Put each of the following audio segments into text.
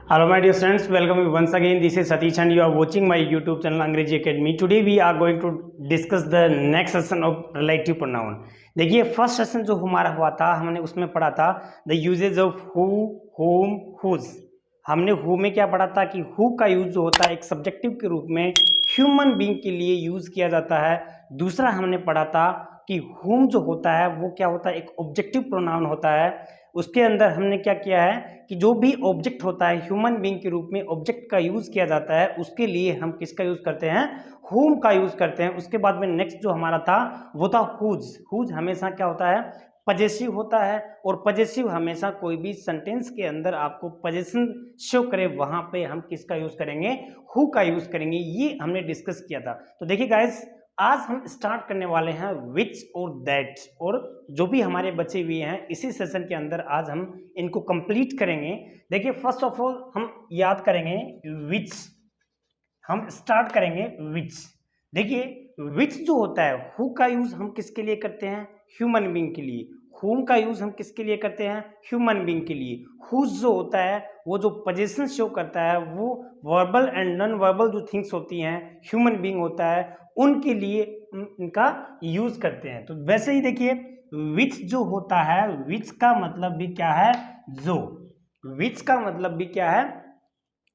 Hello my dear friends, welcome you once again. This is Satish and you are watching my YouTube channel अंग्रेजी Academy. Today we are going to discuss the next session of relative pronoun. देखिए first session जो हमारा हुआ था हमने उसमें पढ़ा था the usages of who, whom, whose. हमने हु में क्या पढ़ा था कि हु का यूज जो होता है एक सब्जेक्टिव के रूप में ह्यूमन बीइंग के लिए यूज किया जाता है। दूसरा हमने पढ़ा था कि whom जो होता है वो क्या होता है एक ऑब्जेक्टिव प्रोनाउन होता है। उसके अंदर हमने क्या किया है कि जो भी ऑब्जेक्ट होता है ह्यूमन बीइंग के रूप में ऑब्जेक्ट का यूज किया जाता है उसके लिए हम किसका यूज करते हैं, whom का यूज करते हैं। उसके बाद में नेक्स्ट जो हमारा था वो था whose। whose हमेशा क्या होता है पजेसिव होता है और पजेसिव हमेशा कोई भी सेंटेंस के अंदर आपको पजेशन शो करे वहां पे हम किसका यूज करेंगे, who का यूज करेंगे। ये हमने डिस्कस किया था। तो देखिए गाइस आज हम स्टार्ट करने वाले हैं विच और दैट, और जो भी हमारे बचे हुए हैं इसी सेशन के अंदर आज हम इनको कंप्लीट करेंगे। देखिए फर्स्ट ऑफ ऑल हम याद करेंगे विच, हम स्टार्ट करेंगे विच। देखिए विच जो होता है हु का यूज हम किसके लिए करते हैं, ह्यूमन बीइंग के लिए। हुम का यूज हम किसके लिए करते हैं, ह्यूमन बीइंग के लिए। हुज जो होता है वो जो पोजीशन शो करता है वो वर्बल एंड नॉन वर्बल जो थिंग्स होती हैं ह्यूमन बीइंग होता है उनके लिए इनका यूज करते हैं। तो वैसे ही देखिए विच जो होता है विच का मतलब भी क्या है, जो। विच का मतलब भी क्या है,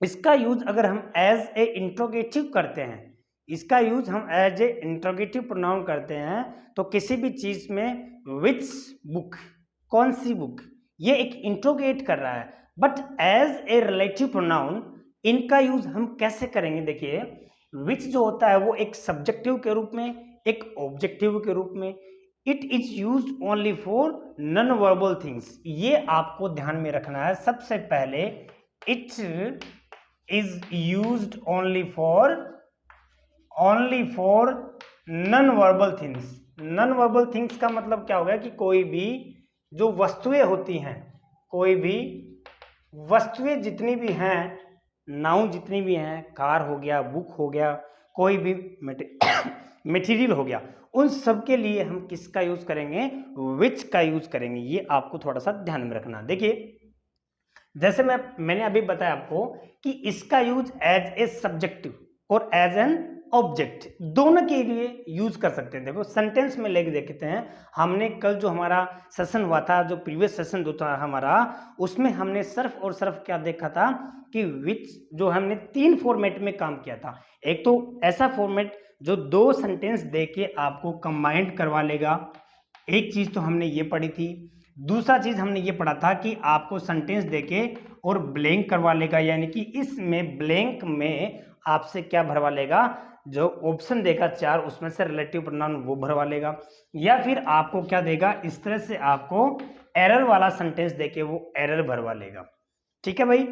इसका यूज अगर हम एज ए इंट्रोगेटिव करते हैं, इसका यूज हम एज ए इंट्रोगेटिव प्रोनाउन करते हैं तो किसी भी चीज में विच बुक, कौन सी बुक, ये एक इंट्रोगेट कर रहा है। But as a relative pronoun इनका यूज हम कैसे करेंगे। देखिए विच जो होता है वो एक सब्जेक्टिव के रूप में, एक ऑब्जेक्टिव के रूप में। It is used only for non verbal things, ये आपको ध्यान में रखना है। सबसे पहले it is used only for non verbal things. Non verbal things का मतलब क्या होगा कि कोई भी जो वस्तुएं होती हैं, कोई भी वस्तुएं जितनी भी हैं, नाउन जितनी भी हैं, कार हो गया, बुक हो गया, कोई भी मटेरियल हो गया, उन सब के लिए हम किसका यूज करेंगे, विच का यूज करेंगे। ये आपको थोड़ा सा ध्यान में रखना। देखिए जैसे मैंने अभी बताया आपको कि इसका यूज एज ए सब्जेक्टिव और एज एन ऑब्जेक्ट दोनों के लिए यूज कर सकते हैं। देखो सेंटेंस में लेके देखते हैं, हमने कल जो हमारा सेशन हुआ था, जो प्रीवियस सेशन जो था हमारा, उसमें हमने सिर्फ और सिर्फ क्या देखा था कि विच जो हमने 3 फॉर्मेट में काम किया था। एक तो ऐसा फॉर्मेट जो 2 सेंटेंस देके आपको कंबाइंड करवा लेगा, एक चीज तो हमने ये पढ़ी थी। दूसरा चीज हमने ये पढ़ा था कि आपको सेंटेंस देके और ब्लैंक करवा लेगा, यानी कि इसमें ब्लैंक में आपसे क्या भरवा लेगा, जो ऑप्शन देगा 4 उसमें से रिलेटिव प्रोनाउन वो भरवा लेगा, या फिर आपको क्या देगा, इस तरह से आपको एरर वाला सेंटेंस देके वो एरर भरवा लेगा। ठीक है भाई,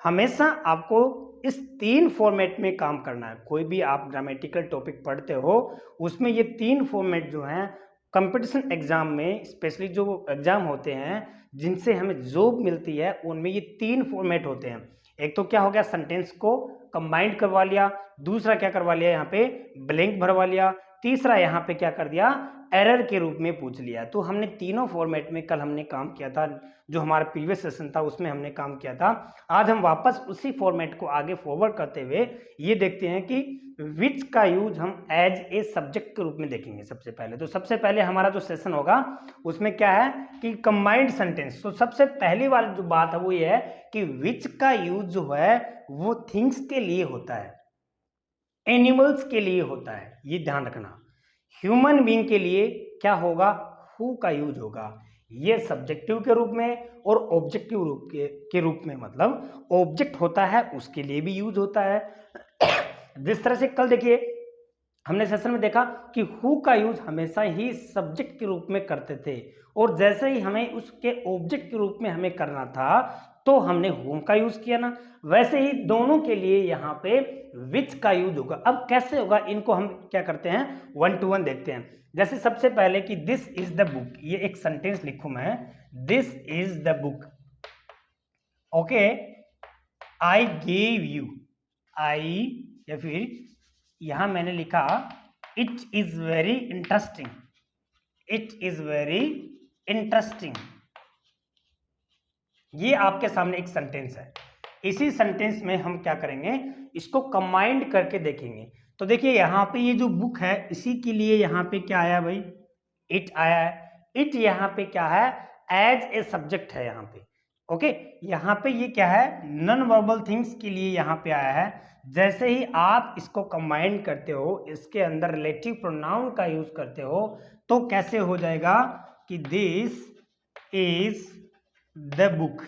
हमेशा आपको इस 3 फॉर्मेट में काम करना है। कोई भी आप ग्रामेटिकल टॉपिक पढ़ते हो उसमें ये 3 फॉर्मेट जो हैं कंपटीशन एग्जाम में, स्पेशली जो एग्जाम होते हैं जिनसे हमें जॉब मिलती है, उनमें ये 3 फॉर्मेट होते हैं। एक तो क्या हो गया, सेंटेंस को कंबाइंड करवा लिया, दूसरा क्या करवा लिया, यहाँ पे ब्लैंक भरवा लिया, तीसरा यहाँ पे क्या कर दिया, एरर के रूप में पूछ लिया। तो हमने तीनों फॉर्मेट में कल हमने काम किया था, जो हमारा प्रीवियस सेशन था उसमें हमने काम किया था। आज हम वापस उसी फॉर्मेट को आगे फॉरवर्ड करते हुए ये देखते हैं कि विच का यूज हम एज ए सब्जेक्ट के रूप में देखेंगे। सबसे पहले तो सबसे पहले हमारा जो सेशन होगा उसमें क्या है कि कंबाइंड सेंटेंस। तो सबसे पहली वाली जो बात है वो ये है कि विच का यूज जो है वो थिंग्स के लिए होता है, एनिमल्स के लिए होता है, ये ध्यान रखना। ह्यूमन बीइंग के लिए क्या होगा, हु का यूज होगा, ये सब्जेक्टिव के रूप में और ऑब्जेक्टिव रूप के रूप में, मतलब ऑब्जेक्ट होता है उसके लिए भी यूज होता है। जिस तरह से कल देखिए हमने सेशन में देखा कि हु का यूज हमेशा ही सब्जेक्ट के रूप में करते थे, और जैसे ही हमें उसके ऑब्जेक्ट के रूप में हमें करना था तो हमने हुम का यूज किया ना, वैसे ही दोनों के लिए यहाँ पे विच का यूज होगा। अब कैसे होगा, इनको हम क्या करते हैं, 1 to 1 देखते हैं। जैसे सबसे पहले कि दिस इज द बुक, ये एक सेंटेंस लिखूं मैं, this is the book, okay, I gave you, I, या फिर यहां मैंने लिखा it is very interesting, it is very interesting. ये आपके सामने एक सेंटेंस है। इसी सेंटेंस में हम क्या करेंगे, इसको कंबाइंड करके देखेंगे। तो देखिए यहाँ पे ये जो बुक है इसी के लिए यहाँ पे क्या आया भाई, इट आया है। इट यहाँ पे क्या है, एज ए सब्जेक्ट है यहाँ पे। ओके, यहाँ पे ये क्या है, नॉन वर्बल थिंग्स के लिए यहाँ पे आया है। जैसे ही आप इसको कंबाइन करते हो, इसके अंदर रिलेटिव प्रोनाउन का यूज करते हो, तो कैसे हो जाएगा कि this is the book,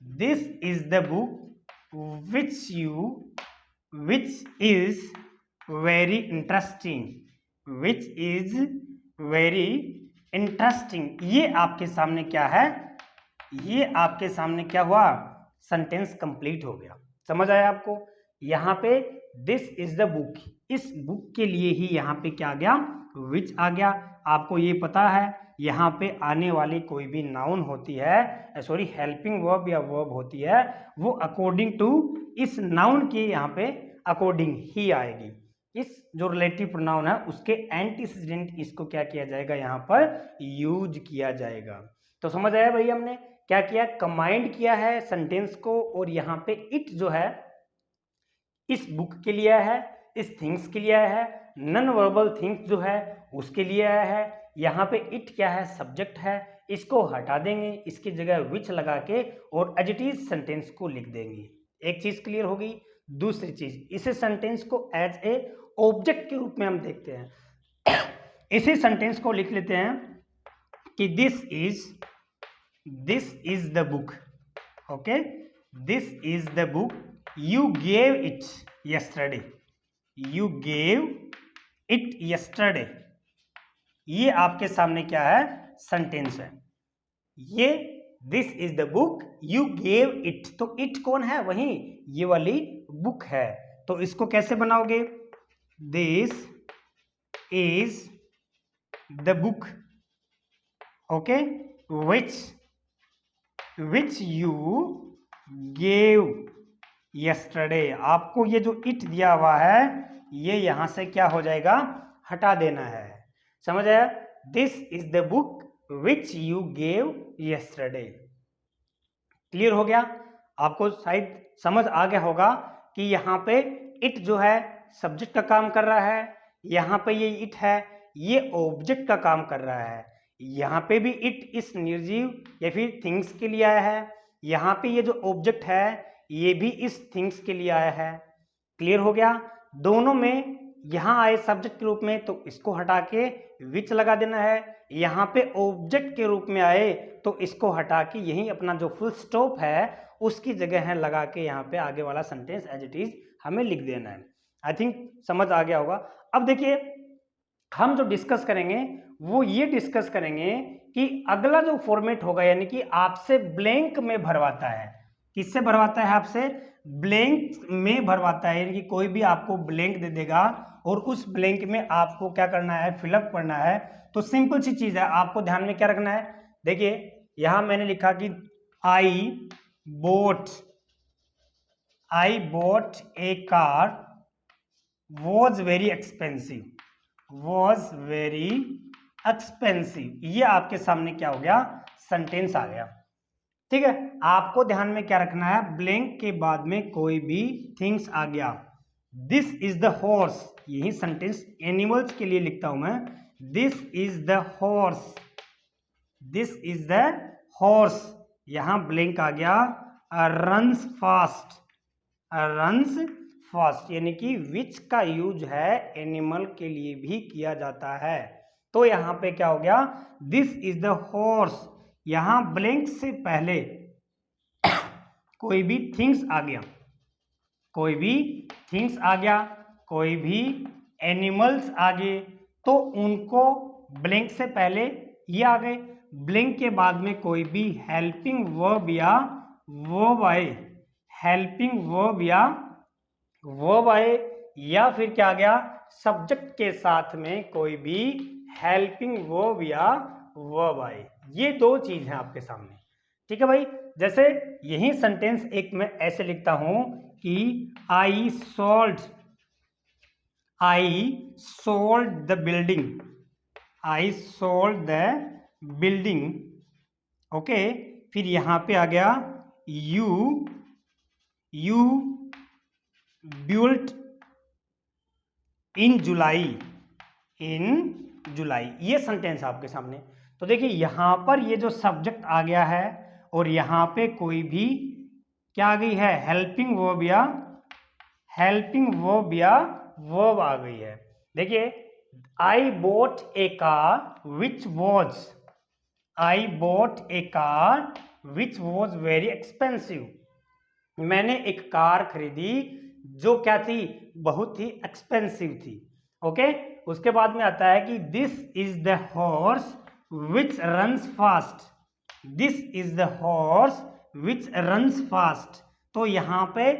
this is the book which is very interesting, which is very interesting. ये आपके सामने क्या है, ये आपके सामने क्या हुआ, सेंटेंस कंप्लीट हो गया। समझ आया आपको। यहाँ पे दिस इज द बुक, इस बुक के लिए ही यहाँ पे क्या आ गया, विच आ गया। आपको ये पता है यहाँ पे आने वाली कोई भी नाउन होती है, सॉरी हेल्पिंग वर्ब या वर्ब होती है, वो अकॉर्डिंग टू इस नाउन के यहाँ पे अकॉर्डिंग ही आएगी। इस जो रिलेटिव प्रोनाउन है उसके एंटीसीडेंट इसको क्या किया जाएगा, यहाँ पर यूज किया जाएगा। तो समझ आया भाई, हमने क्या किया, कंबाइंड किया है सेंटेंस को, और यहाँ पे इट जो है इस बुक के लिए आया है, इस थिंग्स के लिए आया है, नॉन वर्बल थिंग्स जो है उसके लिए आया है। यहाँ पे इट क्या है, सब्जेक्ट है, इसको हटा देंगे, इसकी जगह विच लगा के और एडजेक्टिव सेंटेंस को लिख देंगे। एक चीज क्लियर होगी। दूसरी चीज, इसी सेंटेंस को एज ए ऑब्जेक्ट के रूप में हम देखते हैं। इसी सेंटेंस को लिख लेते हैं कि this is the book. Okay, this is the book you gave it yesterday, you gave it yesterday. ये आपके सामने क्या है, सेंटेंस है। ये this is the book you gave it, तो इट कौन है, वही ये वाली बुक है। तो इसको कैसे बनाओगे, this is the book, okay, which you gave yesterday. आपको ये जो इट दिया हुआ है ये यहां से क्या हो जाएगा, हटा देना है। समझ आया, this is the book which you gave yesterday. Clear हो गया आपको, शायद समझ आ गया होगा कि यहाँ पे इट जो है सब्जेक्ट का काम कर रहा है, यहाँ पे ये इट है ये ऑब्जेक्ट का काम कर रहा है, यहाँ पे भी इट इस निर्जीव या फिर थिंग्स के लिए आया है, यहाँ पे ये जो ऑब्जेक्ट है ये भी इस थिंग्स के लिए आया है। क्लियर हो गया, दोनों में यहाँ आए सब्जेक्ट के रूप में तो इसको हटा के विच लगा देना है, यहाँ पे ऑब्जेक्ट के रूप में आए तो इसको हटा के यही अपना जो फुल स्टॉप है उसकी जगह है लगा के यहाँ पे आगे वाला सेंटेंस एज इट इज हमें लिख देना है। आई थिंक समझ आ गया होगा। अब देखिए हम जो डिस्कस करेंगे वो ये डिस्कस करेंगे कि अगला जो फॉर्मेट होगा, यानी कि आपसे ब्लैंक में भरवाता है। किससे भरवाता है, आपसे ब्लैंक में भरवाता है, यानी कि कोई भी आपको ब्लैंक दे देगा और उस ब्लैंक में आपको क्या करना है, फिलअप करना है। तो सिंपल सी चीज है, आपको ध्यान में क्या रखना है, देखिए यहां मैंने लिखा कि I bought a car was very expensive, was very expensive. ये आपके सामने क्या हो गया, सेंटेंस आ गया। ठीक है, आपको ध्यान में क्या रखना है, ब्लैंक के बाद में कोई भी थिंग्स आ गया। दिस इज द हॉर्स, यही सेंटेंस एनिमल्स के लिए लिखता हूं मैं, this is the horse, this is the horse, यहां ब्लैंक आ गया, रन्स फास्ट, रन्स फास्ट, यानी कि विच का यूज है एनिमल के लिए भी किया जाता है। तो यहां पे क्या हो गया, दिस इज द हॉर्स, यहां ब्लैंक से पहले कोई भी थिंग्स आ गया, कोई भी थिंग्स आ गया, कोई भी एनिमल्स आ गए, तो उनको ब्लैंक से पहले ये आ गए, ब्लैंक के बाद में कोई भी हेल्पिंग वर्ब या वर्ब आए, हेल्पिंग वर्ब या वर्ब आए, या फिर क्या आ गया, सब्जेक्ट के साथ में कोई भी हेल्पिंग वर्ब या वर्ब आए। ये दो चीज हैं आपके सामने। ठीक है भाई, जैसे यही सेंटेंस एक मैं ऐसे लिखता हूं कि I sold the building, I sold the building. Okay, फिर यहां पे आ गया यू built इन जुलाई, ये सेंटेंस आपके सामने। तो देखिए यहां पर ये जो सब्जेक्ट आ गया है और यहां पे कोई भी क्या आ गई है, हेल्पिंग वर्ब या वर्ब आ गई है। देखिए I bought A car which was very expensive. मैंने एक कार खरीदी जो क्या थी, बहुत ही एक्सपेंसिव थी। ओके, उसके बाद में आता है कि this is the horse which runs fast. तो यहां पे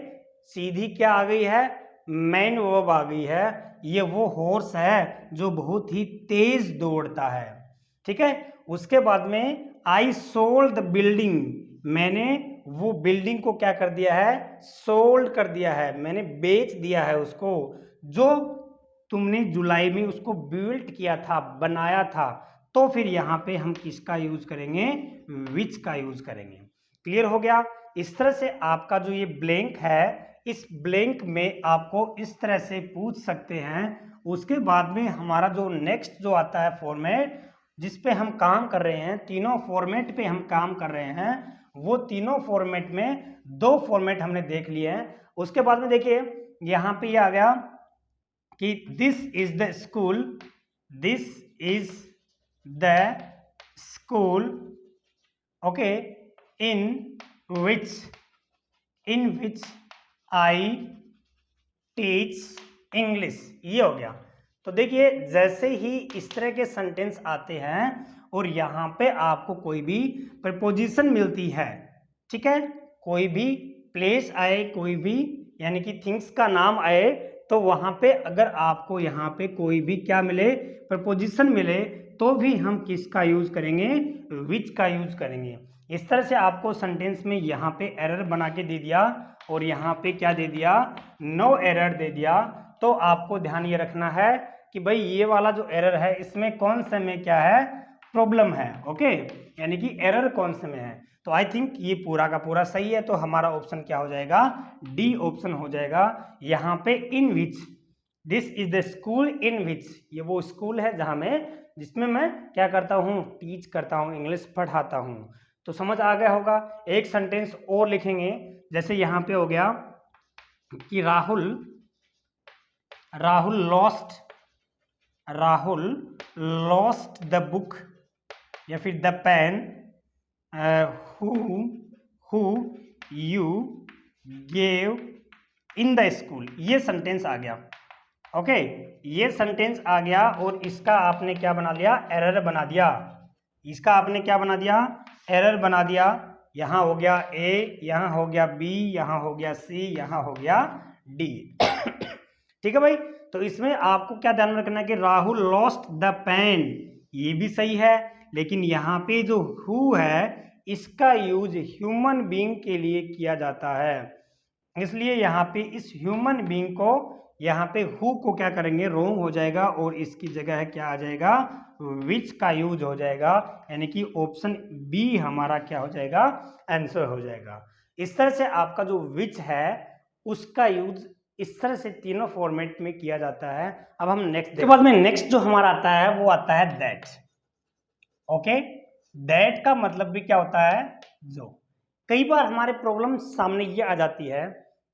सीधी क्या आ गई है, मेन वर्ब आ गई है। ये वो हॉर्स है जो बहुत ही तेज दौड़ता है। ठीक है, उसके बाद में आई सोल्ड द बिल्डिंग, मैंने वो बिल्डिंग को क्या कर दिया है, सोल्ड कर दिया है, मैंने बेच दिया है उसको, जो तुमने जुलाई में उसको बिल्ड किया था, बनाया था। तो फिर यहाँ पे हम किसका यूज करेंगे, विच का यूज करेंगे। क्लियर हो गया। इस तरह से आपका जो ये ब्लैंक है, इस ब्लैंक में आपको इस तरह से पूछ सकते हैं। उसके बाद में हमारा जो नेक्स्ट जो आता है फॉर्मेट, जिस पे हम काम कर रहे हैं, तीनों फॉर्मेट पे हम काम कर रहे हैं, वो तीनों फॉर्मेट में 2 फॉर्मेट हमने देख लिए हैं। उसके बाद में देखिए यहां पे ये आ गया कि this is the school, okay, in which I teach English, ये हो गया। तो देखिए जैसे ही इस तरह के सेंटेंस आते हैं और यहाँ पे आपको कोई भी प्रपोजिशन मिलती है, ठीक है, कोई भी प्लेस आए, कोई भी यानी कि थिंग्स का नाम आए, तो वहां पे अगर आपको यहाँ पे कोई भी क्या मिले, प्रपोजिशन मिले, तो भी हम किसका यूज करेंगे, विच का यूज करेंगे। इस तरह से आपको सेंटेंस में यहाँ पे एरर बना के दे दिया और यहाँ पे क्या दे दिया, नो एरर दे दिया। तो आपको ध्यान ये रखना है कि भाई ये वाला जो एरर है इसमें कौन से में क्या है, प्रॉब्लम है। ओके, यानी कि एरर कौन से में है। तो आई थिंक ये पूरा का पूरा सही है। तो हमारा ऑप्शन क्या हो जाएगा, डी ऑप्शन हो जाएगा। यहाँ पे in which, this is the school in which, ये वो स्कूल है जहां में, जिसमें मैं क्या करता हूँ, टीच करता हूँ, इंग्लिश पढ़ाता हूँ। तो समझ आ गया होगा। एक सेंटेंस और लिखेंगे, जैसे यहाँ पे हो गया कि राहुल लॉस्ट द बुक या फिर the pen who you gave in the school, ये सेंटेंस आ गया। ओके, ये सेंटेंस आ गया और इसका आपने क्या बना लिया, एरर बना दिया। इसका आपने क्या बना दिया, एरर बना दिया। यहां हो गया ए, यहां हो गया बी, यहां हो गया सी, यहां हो गया डी। ठीक है भाई। तो इसमें आपको क्या ध्यान रखना है कि राहुल लॉस्ट द पेन, ये भी सही है, लेकिन यहाँ पे जो हु है इसका यूज ह्यूमन बीइंग के लिए किया जाता है, इसलिए यहाँ पे इस ह्यूमन बीइंग को, यहाँ पे हु को क्या करेंगे, रोंग हो जाएगा और इसकी जगह क्या आ जाएगा, विच का यूज हो जाएगा। यानी कि ऑप्शन बी हमारा क्या हो जाएगा, आंसर हो जाएगा। इस तरह से आपका जो विच है उसका यूज इस तरह से तीनों फॉर्मेट में किया जाता है। अब हम नेक्स्ट के बाद में नेक्स्ट जो हमारा आता है वो आता है दैट। ओके, दैट का मतलब भी क्या होता है, जो। कई बार हमारे प्रॉब्लम सामने ये आ जाती है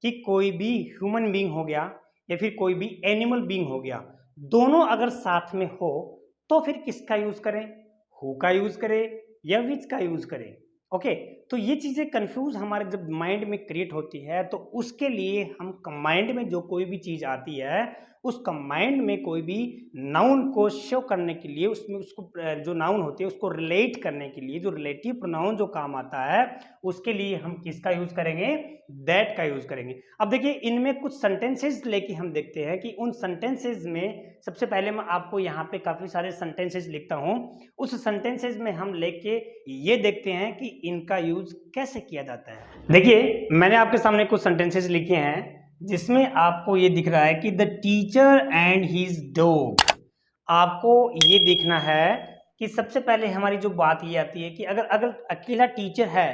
कि कोई भी ह्यूमन बीइंग हो गया या फिर कोई भी एनिमल बीइंग हो गया, दोनों अगर साथ में हो तो फिर किसका यूज करें, हु का यूज करें या विच का यूज करें। ओके, तो ये चीजें कंफ्यूज हमारे जब माइंड में क्रिएट होती है, तो उसके लिए हम कंबाइंड में जो कोई भी चीज आती है, उस कंबाइंड में कोई भी नाउन को शो करने के लिए, उसमें उसको जो नाउन होती है उसको रिलेट करने के लिए जो रिलेटिव प्रोनाउन जो काम आता है, उसके लिए हम किसका यूज करेंगे, दैट का यूज करेंगे। अब देखिए इनमें कुछ सेंटेंसेस लेके हम देखते हैं कि उन सेंटेंसेस में, सबसे पहले मैं आपको यहाँ पे काफी सारे सेंटेंसेस लिखता हूँ, उस सेंटेंसेस में हम लेके ये देखते हैं कि इनका यूज कैसे किया जाता है। देखिए मैंने आपके सामने कुछ सेंटेंसेस लिखे हैं जिसमें आपको ये दिख रहा है कि the teacher and his dog. आपको ये देखना है कि सबसे पहले हमारी जो बात ये आती है कि अगर अकेला टीचर है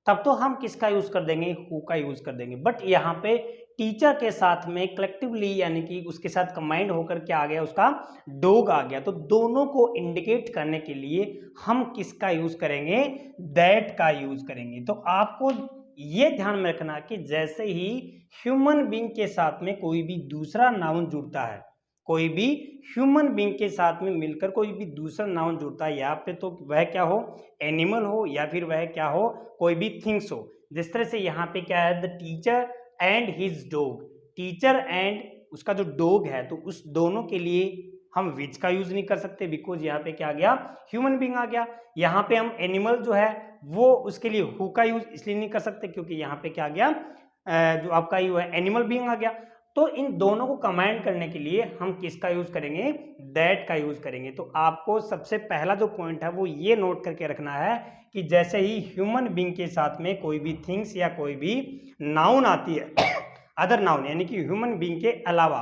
तब तो हम किसका यूज कर देंगे, हु का यूज कर देंगे। बट यहाँ पे टीचर के साथ में कलेक्टिवली यानी कि उसके साथ कंबाइंड होकर क्या आ गया, उसका डॉग आ गया, तो दोनों को इंडिकेट करने के लिए हम किसका यूज करेंगे, दैट का यूज करेंगे। तो आपको ये ध्यान में रखना कि जैसे ही ह्यूमन बीइंग के साथ में कोई भी दूसरा नाउन जुड़ता है, कोई भी ह्यूमन बीइंग के साथ में मिलकर कोई भी दूसरा नाउन जुड़ता है यहाँ पे, तो वह क्या हो, एनिमल हो या फिर वह क्या हो, कोई भी थिंग्स हो। जिस तरह से यहाँ पे क्या है, the teacher and his dog, teacher and उसका जो डॉग है, तो उस दोनों के लिए हम विच का यूज नहीं कर सकते, बिकॉज यहाँ पे क्या आ गया, ह्यूमन बीइंग आ गया। यहाँ पे हम एनिमल जो है वो उसके लिए हु का यूज इसलिए नहीं कर सकते क्योंकि यहाँ पे क्या आ गया, जो आपका यू है एनिमल बीइंग आ गया। तो इन दोनों को कंबाइन करने के लिए हम किसका यूज करेंगे, दैट का यूज करेंगे। तो आपको सबसे पहला जो पॉइंट है वो ये नोट करके रखना है कि जैसे ही ह्यूमन बीइंग के साथ में कोई भी थिंग्स या कोई भी नाउन आती है, अदर नाउन यानी कि ह्यूमन बीइंग के अलावा,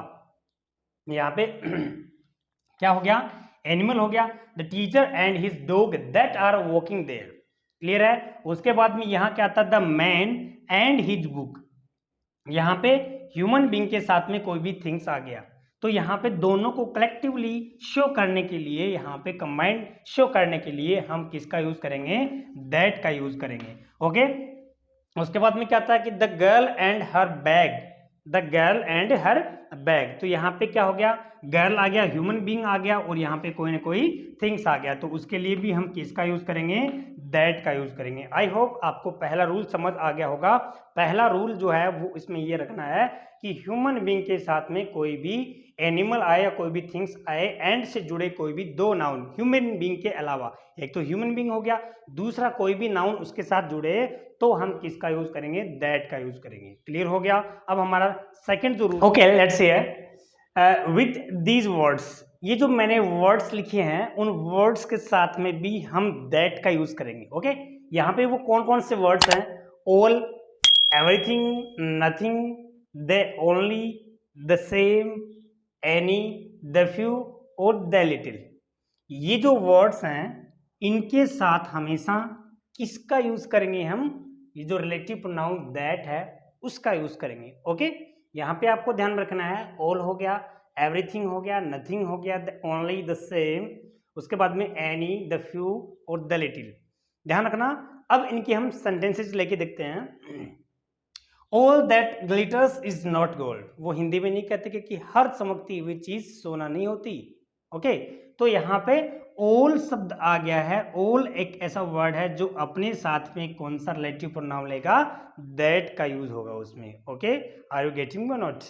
यहाँ पे क्या हो गया, एनिमल हो गया, the teacher and his dog that are walking there, clear है। उसके बाद में यहाँ क्या आता, the man and his book, यहाँ पे ह्यूमन बीइंग के साथ में कोई भी थिंग्स आ गया, तो यहाँ पे दोनों को कलेक्टिवली शो करने के लिए, यहाँ पे कंबाइंड शो करने के लिए हम किसका यूज करेंगे, दैट का यूज करेंगे। ओके, उसके बाद में क्या आता है कि the girl and her bag, the girl and her bag, तो यहाँ पे क्या हो गया, गर्ल आ गया, ह्यूमन बीइंग आ गया और यहाँ पे कोई ना कोई थिंग्स आ गया, तो उसके लिए भी हम किसका यूज करेंगे, दैट का यूज करेंगे। आई होप आपको पहला रूल समझ आ गया होगा। पहला रूल जो है वो इसमें ये रखना है कि ह्यूमन बीइंग के साथ में कोई भी एनिमल आए या कोई भी थिंग्स आए, एंड से जुड़े कोई भी दो नाउन ह्यूमन बीइंग के अलावा, एक तो ह्यूमन बीइंग हो गया, दूसरा कोई भी नाउन उसके साथ जुड़े, तो हम किसका यूज करेंगे, दैट का यूज करेंगे। क्लियर हो गया। अब हमारा सेकंड जो rule, okay let's hear with these words, ये जो मैंने वर्ड्स लिखे हैं उन वर्ड्स के साथ में भी हम दैट का यूज करेंगे। ओके, यहाँ पे वो कौन कौन से वर्ड्स हैं, all, everything, nothing, they only, the same, any, the few और द लिटिल। ये जो वर्ड्स हैं इनके साथ हमेशा किसका यूज करेंगे हम, ये जो रिलेटिव प्रोनाउन दैट है उसका यूज करेंगे। ओके, यहाँ पे आपको ध्यान रखना है, ऑल हो गया, एवरीथिंग हो गया, नथिंग हो गया, द ओनली, द सेम, उसके बाद में एनी, द फ्यू और द लिटिल, ध्यान रखना। अब इनके हम सेंटेंसेस लेके देखते हैं। All that glitters is not gold, वो हिंदी में नहीं कहते क्योंकि हर चमकती हुई चीज सोना नहीं होती। ओके, तो यहाँ पे ऑल शब्द आ गया है। ऑल एक ऐसा वर्ड है जो अपने साथ में कौन सा रिलेटिव प्रोनाउन लेगा, दैट का यूज होगा उसमें। Okay, are you getting me not.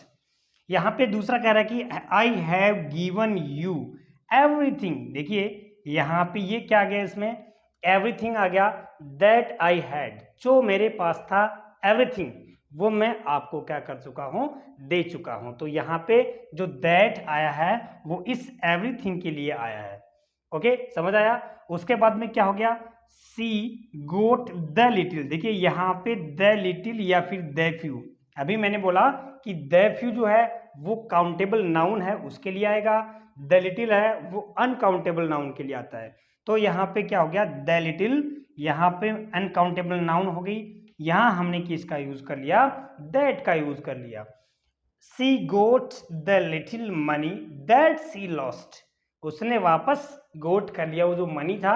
यहाँ पे दूसरा कह रहा है कि I have given you everything, देखिए यहाँ पे ये क्या आ गया, इसमें एवरीथिंग आ गया, दैट आई हैड, जो मेरे पास था, एवरीथिंग वो मैं आपको क्या कर चुका हूं, दे चुका हूं। तो यहाँ पे जो दैट आया है वो इस एवरीथिंग के लिए आया है। ओके, समझ आया। उसके बाद में क्या हो गया, सी गोट द लिटिल, देखिए यहाँ पे द लिटिल या फिर द फ्यू, अभी मैंने बोला कि द फ्यू जो है वो काउंटेबल नाउन है उसके लिए आएगा, द लिटिल है वो अनकाउंटेबल नाउन के लिए आता है। तो यहाँ पे क्या हो गया, द लिटिल, यहाँ पे अनकाउंटेबल नाउन हो गई, यहाँ हमने किसका यूज कर लिया, दैट का यूज कर लिया। She got the little money that she lost, उसने वापस गोट कर लिया वो जो मनी था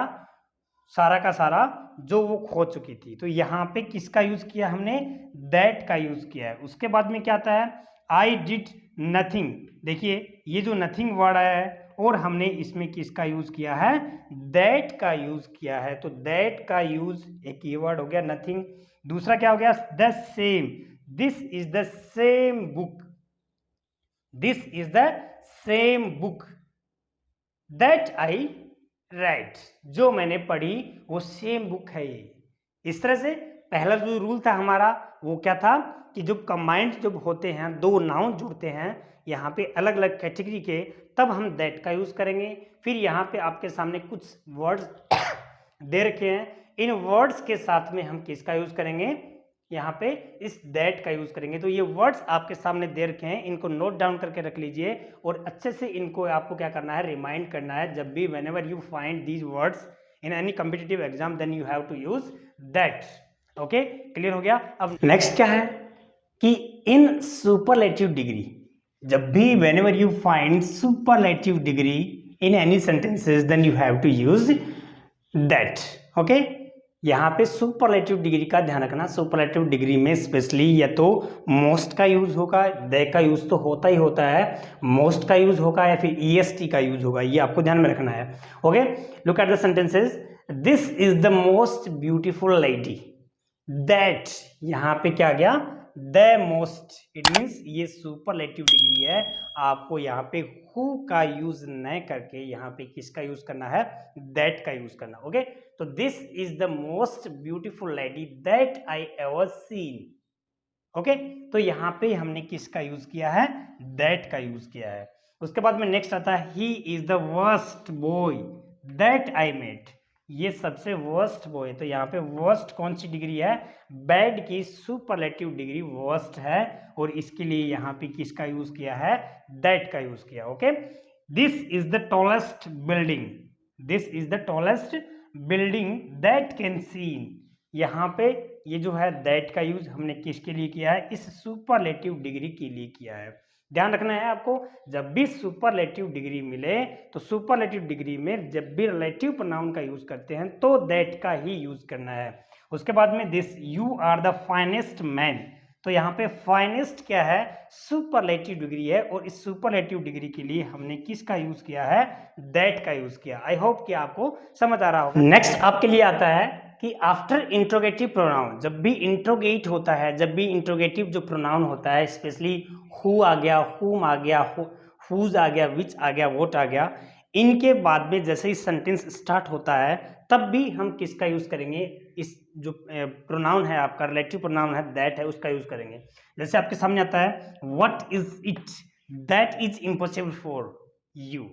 सारा का सारा जो वो खो चुकी थी। तो यहाँ पे किसका यूज किया हमने, दैट का यूज किया है। उसके बाद में क्या आता है, आई डिड नथिंग, देखिए ये जो नथिंग वर्ड आया है और हमने इसमें किसका यूज किया है, दैट का यूज किया है। तो दैट का यूज, एक ये वर्ड हो गया नथिंग, दूसरा क्या हो गया, the same, this is the same book, this is the same book that I right, जो मैंने पढ़ी वो सेम बुक है ये। इस तरह से पहला जो रूल था हमारा वो क्या था कि जब कंबाइंड जब होते हैं, दो नाउन जुड़ते हैं यहाँ पे अलग अलग कैटेगरी के, तब हम दैट का यूज करेंगे। फिर यहाँ पे आपके सामने कुछ वर्ड्स दे रखे हैं, इन वर्ड्स के साथ में हम किसका यूज करेंगे, यहाँ पे इस दैट का यूज करेंगे। तो ये वर्ड्स आपके सामने दे रखे हैं, इनको नोट डाउन करके रख लीजिए और अच्छे से इनको आपको क्या करना है, रिमाइंड करना है। जब भी whenever you find these words in any competitive exam then you have to use that. Okay, clear हो गया। अब नेक्स्ट क्या है कि इन सुपरलेटिव डिग्री, जब भी whenever you find superlative degree in any sentences then you have to use that, okay. यहाँ पे सुपरलेटिव डिग्री का ध्यान रखना। सुपरलेटिव डिग्री में स्पेशली या तो मोस्ट का यूज होगा, द का यूज तो होता ही होता है, मोस्ट का यूज होगा या फिर ईएसटी का यूज होगा, ये आपको ध्यान में रखना है। Okay, look at the sentences. This is the most beautiful lady that, यहाँ पे क्या गया, द मोस्ट, इट मीन्स ये सुपरलेटिव डिग्री है। आपको यहाँ पे हु का यूज न करके यहाँ पे किसका यूज करना है, दैट का यूज करना। ओके, तो this is the most beautiful lady that I ever seen. Okay, तो यहाँ पे हमने किसका यूज किया है, दैट का यूज किया है। उसके बाद में नेक्स्ट आता है he is the worst boy that I met, ये सबसे वर्स्ट बॉय। तो यहाँ पे वर्स्ट कौन सी डिग्री है, बैड की सुपरलेटिव डिग्री वर्स्ट है, और इसके लिए यहाँ पे किसका यूज किया है, दैट का यूज किया। Okay, this is the tallest building, this is the tallest building that can seen, यहाँ पे ये जो है दैट का यूज हमने किसके लिए किया है, इस सुपरलेटिव डिग्री के लिए किया है। ध्यान रखना है आपको, जब भी सुपरलेटिव डिग्री मिले तो सुपरलेटिव डिग्री में जब भी रिलेटिव प्रोनाउन का यूज करते हैं तो दैट का ही यूज करना है। उसके बाद में this you are the finest man, तो यहाँ पे फाइनेस्ट क्या है, सुपरलेटिव डिग्री है, और इस सुपरलेटिव डिग्री के लिए हमने किसका यूज किया है, दैट का यूज किया। आई होप कि आपको समझ आ रहा होगा। नेक्स्ट आपके लिए आता है कि आफ्टर इंट्रोगेटिव प्रोनाउन, जब भी इंट्रोगेट होता है, जब भी इंट्रोगेटिव जो प्रोनाउन होता है, स्पेशली हु आ गया, हुम आ गया, हुज आ गया, विच आ गया, वोट आ गया, इनके बाद में जैसे ही सेंटेंस स्टार्ट होता है तब भी हम किसका यूज करेंगे, इस जो प्रोनाउन है आपका रिलेटिव प्रोनाउन है दैट है, उसका यूज करेंगे। जैसे आपके सामने आता है what is it that is impossible for you,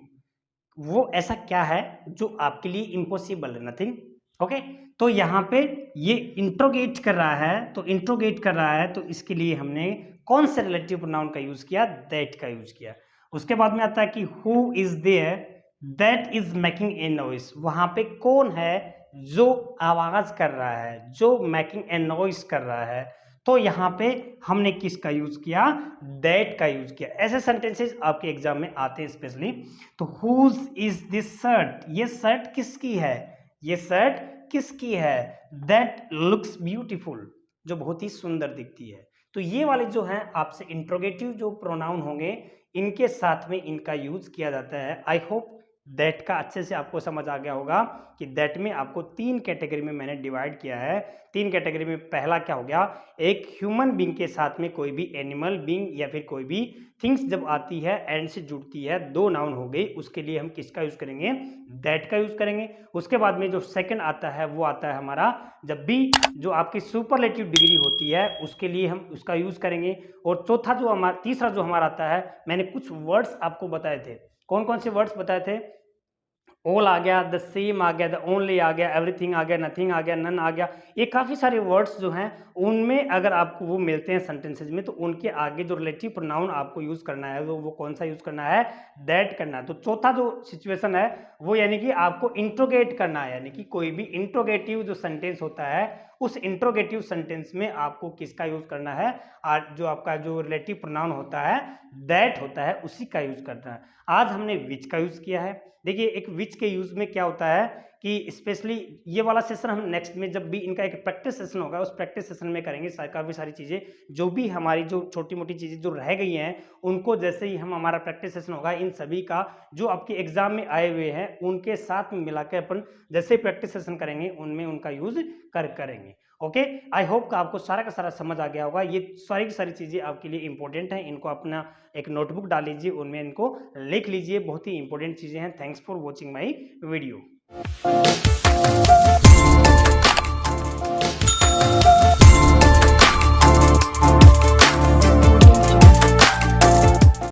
वो ऐसा क्या है जो आपके लिए इम्पॉसिबल है, नथिंग। ओके, तो यहाँ पे ये इंट्रोगेट कर रहा है, तो इंट्रोगेट कर रहा है, तो इसके लिए हमने कौन से रिलेटिव प्रोनाउन का यूज किया, दैट का यूज किया। उसके बाद में आता है कि who is there that is making a noise, वहां पे कौन है जो आवाज कर रहा है, जो मेकिंग ए नॉइस कर रहा है, तो यहाँ पे हमने किसका यूज किया, दैट का यूज किया। ऐसे सेंटेंसेस आपके एग्जाम में आते हैं स्पेशली। तो हुज इज दिस शर्ट, ये शर्ट किसकी है, ये शर्ट किसकी है, दैट लुक्स ब्यूटीफुल, जो बहुत ही सुंदर दिखती है। तो ये वाले जो हैं आपसे इंट्रोगेटिव जो प्रोनाउन होंगे इनके साथ में इनका यूज किया जाता है। आई होप दैट का अच्छे से आपको समझ आ गया होगा कि दैट में आपको 3 कैटेगरी में मैंने डिवाइड किया है। 3 कैटेगरी में पहला क्या हो गया, एक ह्यूमन बीइंग के साथ में कोई भी एनिमल बीइंग या फिर कोई भी थिंग्स जब आती है एंड से जुड़ती है, 2 नाउन हो गई, उसके लिए हम किसका यूज करेंगे, दैट का यूज करेंगे। उसके बाद में जो सेकंड आता है वो आता है हमारा जब भी जो आपकी सुपरलेटिव डिग्री होती है उसके लिए हम उसका यूज करेंगे। और चौथा जो हमारा तीसरा जो हमारा आता है, मैंने कुछ वर्ड्स आपको बताए थे, कौन कौन से वर्ड्स बताए थे, ऑल आ गया, द सेम आ गया, द ओनली आ गया, एवरीथिंग आ गया, नथिंग आ गया, नन आ गया, ये काफ़ी सारे वर्ड्स जो हैं उनमें अगर आपको वो मिलते हैं सेंटेंसेज में तो उनके आगे जो रिलेटिव प्रोनाउन आपको यूज़ करना है वो कौन सा यूज़ करना है, दैट करना है। तो चौथा जो सिचुएशन है वो यानी कि आपको इंट्रोगेट करना है, यानी कि कोई भी इंट्रोगेटिव जो सेंटेंस होता है उस इंट्रोगेटिव सेंटेंस में आपको किसका यूज़ करना है, जो आपका जो रिलेटिव प्रोनाउन होता है दैट होता है उसी का यूज़ करना है। आज हमने विच का यूज़ किया है। देखिए एक विच के यूज में क्या होता है कि स्पेशली ये वाला सेशन हम नेक्स्ट में जब भी इनका एक प्रैक्टिस सेशन होगा उस प्रैक्टिस सेशन में करेंगे। काफ़ी सारी चीज़ें जो भी हमारी जो छोटी मोटी चीज़ें जो रह गई हैं उनको जैसे ही हम हमारा प्रैक्टिस सेशन होगा इन सभी का जो आपके एग्जाम में आए हुए हैं उनके साथ में मिला के अपन जैसे ही प्रैक्टिस सेशन करेंगे उनमें उनका यूज करेंगे। ओके, आई होप का आपको सारा का सारा समझ आ गया होगा। ये सारी की सारी चीज़ें आपके लिए इंपॉर्टेंट हैं, इनको अपना एक नोटबुक डाल लीजिए, उनमें इनको लिख लीजिए, बहुत ही इंपॉर्टेंट चीज़ें हैं। Thanks for watching my video.